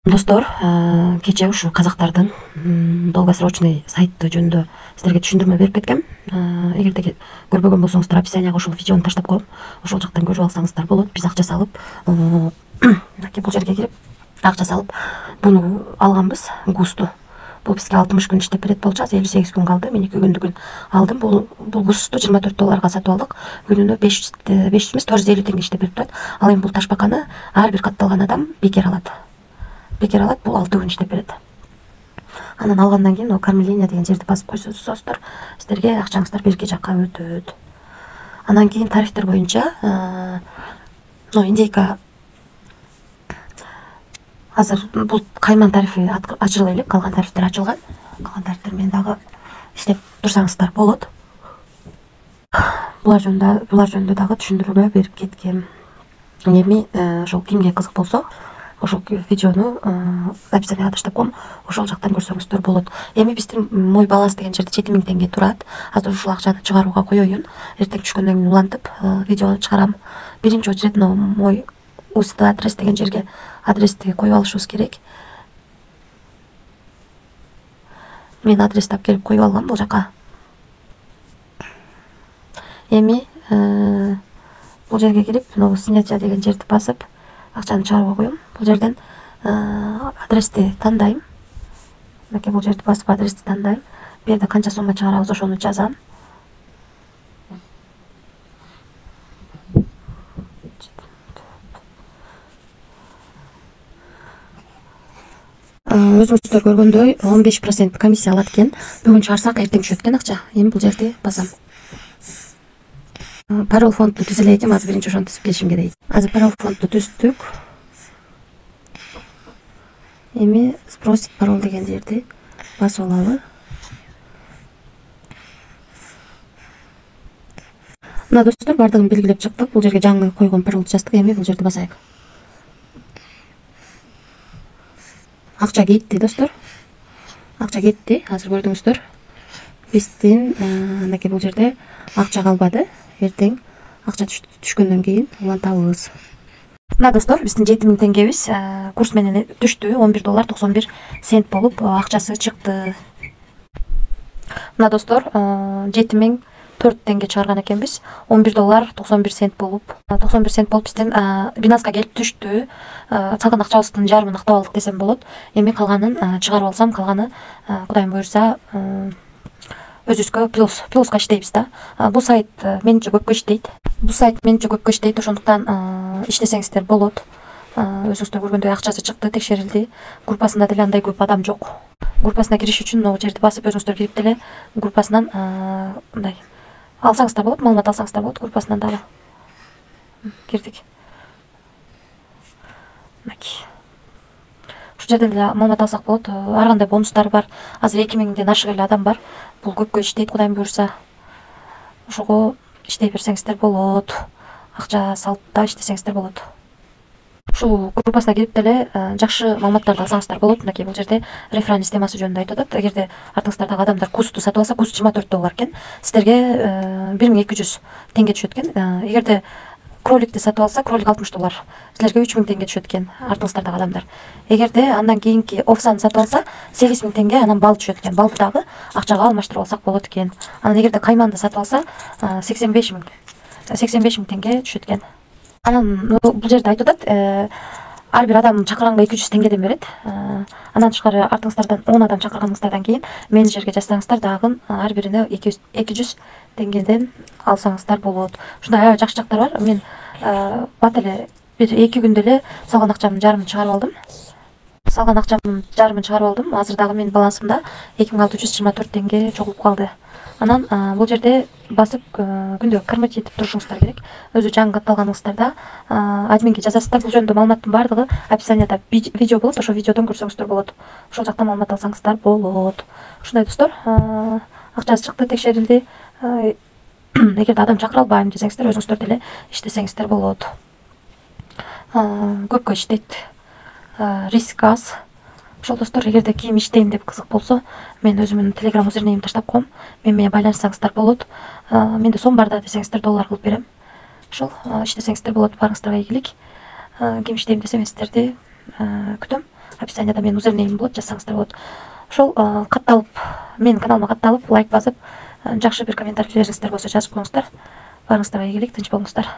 Достор, кече ушу казактардын долгосрочный сайты жөнүндө силерге түшүндүрмө берип кеткем. Эгерде көрбөгөн болсоңуздар, описанияга ошол видеону таштап коем. Ошол жактан көрүп алсаңыздар болот. Биз акча салып, бул жерге кирип акча салып буну алганбыз, густу. Бул бизге 60 күн иштеп берет болчу. 58 күн калды. Мен 2 күндүгүн алдым. Бул густу $24 сатып алдык. Күнүнө 500 эмес, 450 теңге иштеп берип турат. Ал эми бул ташбаканы ар бир катталган адам бекер алат. Бул 6 күн иштеп берет. Анан алгандан кийин кормление деген жерди басып койсоңуздар, силерге акчаңыздар берки жакка өтөт. Анан кийин тарифтер боюнча, индейка азыр бул кайман тарифи ачыла элек, калган тарифтер ачылган. Калган тарифтер менен дагы иштеп турсаңыздар болот. Булар жөнүндө дагы түшүндүрмө берип кеткем. Эми ошол кимге кызык болсо, ошол видеону описанияга таштап коем, ошол жактан көрсөңүздөр болот. Эми биздин мой баланс деген жерде 7000 теңге турат. Азыр ушул акчаны чыгарууга коеюн. Эртең түшкөндөн кийин улантып видеону чыгарам. Биринчи очередь мой уст адрес деген жерге адрести коюп алышыбыз керек. Мен адрести алып келип коюп алгам бул жака. Эми бул жерге кирип, снятие деген жерди басып, акчаны чыгарууга коем. Бул жерден адрести тандайм. Мынакей бул жерди басып адрести тандайм. Бу жерде канча сумма чыгарабыз ошону жазам. Өзүңүздөр көргөндөй 15% комиссия алат экен. Бүгүн чыгарсак эртең түшөт экен акча. Эми бул жерди басам. Парол фонду түзүлө экен, азыр биринчи ошону түзүп келишим керек. Азыр парол фонду түздүк. Эми спросит парол деген жерди басып алалы. Мына достор, бардыгын белгилеп чыктык. Бул жерге жаңы койгон паролду жаздык. Эми бул жерди басайык. Акча кетти, достор. Акча кетти. Азыр көрдүңүздөр. Биздин мынакей бул жерде акча калбады. Эртең акча түшкөндөн кийин улантабыз. Мына достор, биздин 7000 теңгебиз курс менен түштү. $11.91 болуп акчасы чыкты. Мына достор, 7004 теңге чыгарган экенбиз. $11.91 болуп, 91 цент болуп биздин Binance'га келип түштү. Салган акчабыздын жарымын актап алдык десем болот. Эми калганын чыгарып алсам, калганы Кудайым буйрса өзүбүзгө плюска иштейбиз да. Бул сайт менимче көпкө иштейт. Ошондуктан иштесеңиздер болот. Өзүңүздөр көргөндөй акчасы чыкты, текшерилди. Группасында деле андай көп адам жок. Группасына кириш үчүн могу жерди басып өзүңүздөр кирип деле группасынан мындай алсаңыздар болот, маалымат алсаңыздар болот. Группасынан дагы кирдик. Ушул жерден деле маалымат алсак болот. Ар кандай бонустар бар. Азыр 2000ден ашык эле адам бар. Бул көпкө иштейт, Кудайым буйрса. Ошого иштей берсеңиздер болот. Акча салып да иштесеңиздер болот. Ушул группасына кирип деле жакшы маалыматтарды алсаңыздар болот. Мынакей бул жерде реферальный системасы жөнүндө айтып атат. Эгерде артыңыздардагы адамдар кусту сатып алса, куст $24 экен. Силерге 1200 теңге түшөт экен. Эгерде кроликти сатып алса, кролик $60. Силерге 3000 теңге түшөт экен, артыңыздардагы адамдар. Эгерде андан кийинки овсаны сатып алса, 8000 теңге, анан бал түшөт экен. Балды дагы акчага алмаштырып алсак болот экен. Анан эгерде кайманды сатып алса, 85000 теңге түшөт экен. Анан бул жерде айтып атат, ар бир адам чакырганга 200 теңгеден берет. Андан тышкары артыңыздардан 10 адам чакырганыңыздардан кийин менеджерге жазсаңыздар, дагы ар бирине 200 теңгеден алсаңыздар болот. Ушундай аябай жакшы жактар бар. Мен бат эле бир 2 күндө эле салган акчамдын жарымын чыгарып алдым. Азыр дагы менин балансымда 2624 теңге жоголуп калды. Анан бул жерде басып күндө кырмытып турушуңуздар керек. Өзү жаңы катталганыңыздарда админге жазасыздар. Бул жөнүндө маалыматтын бардыгы описанияда видео болот. Ошол видеодон көрсөңүздөр болот. Ошол жактан маалымат алсаңыздар болот. Ушундай достор, акчасы чыкты, текшерилди. Эгерде адам чакыра албайм десеңиздер, өзүңүздөр деле иштесеңиздер болот. Көпкө иштейт, риск аз. Ошол достор, эгерде ким иштейм деп кызык болсо, мен өзүмдүн Telegram username таштап коем. Менен байланышсаңыздар болот. Менде сом бар да десеңиздер, доллар кылып берем. Ошол иштесеңиздер болот, барыңыздарга ийгилик. Ким иштейм десе мен сиздерди күтөм. описанияда менин узернейим болот, жазсаңыздар болот. Ошол катталып, менин каналыма катталып, лайк басып, жакшы бир комментарий жибериңиздер болсо жазып коюңуздар. Барыңыздарга ийгилик, тынч болуңуздар.